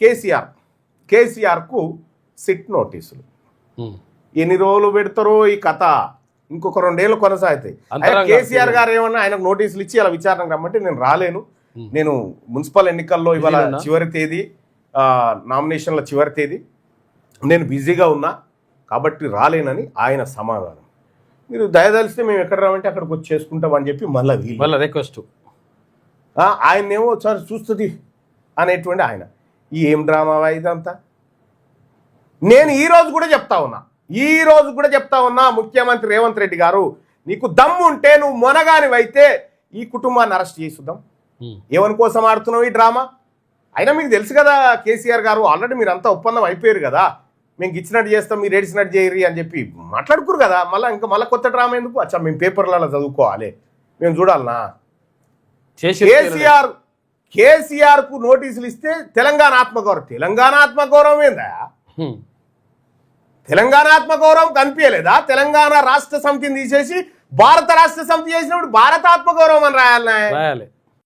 కేసీఆర్కు సిట్ నోటీసులు. ఎన్ని రోజులు పెడతారో ఈ కథ, ఇంకొక 2 ఏళ్ళు కొనసాగుతాయి. కేసీఆర్ గారు ఏమన్నా ఆయనకు నోటీసులు ఇచ్చి అలా విచారణకు రమ్మంటే నేను రాలేను, నేను మున్సిపల్ ఎన్నికల్లో ఇవాళ చివరి తేదీ, నామినేషన్ల చివరి తేదీ, నేను బిజీగా ఉన్నా కాబట్టి రాలేనని ఆయన సమాధానం. మీరు దయదలిస్తే మేము ఎక్కడ రామంటే అక్కడికి వచ్చి చేసుకుంటాం అని చెప్పి మళ్ళీ రిక్వెస్ట్. ఆయన్నేమో ఒకసారి చూస్తుంది అనేటువంటి ఆయన. ఏం డ్రామా ఇదంతా. నేను ఈ రోజు కూడా చెప్తా ఉన్నా ముఖ్యమంత్రి రేవంత్ రెడ్డి గారు, నీకు దమ్ము ఉంటే నువ్వు మొనగానివైతే ఈ కుటుంబాన్ని అరెస్ట్ చేసుద్దాం. ఎవరి కోసం ఆడుతున్నావు ఈ డ్రామా? అయినా మీకు తెలుసు కదా కేసీఆర్ గారు, ఆల్రెడీ మీరు అంతా ఒప్పందం అయిపోయారు కదా, మేము ఇచ్చినట్టు చేస్తాం మీరు ఏడిచినట్టు చేయరు అని చెప్పి మాట్లాడుకురు కదా. మళ్ళీ కొత్త డ్రామా ఎందుకు? అచ్చా మేము పేపర్లలో చదువుకోవాలి, మేము చూడాలనా? కేసీఆర్కు నోటీసులు ఇస్తే తెలంగాణ ఆత్మగౌరవం ఏందా? తెలంగాణ ఆత్మగౌరవం కనిపించలేదా? తెలంగాణ రాష్ట్ర సమితిని తీసేసి భారత రాష్ట్ర సమితి చేసినప్పుడు భారత ఆత్మగౌరవం అని రాయాలి.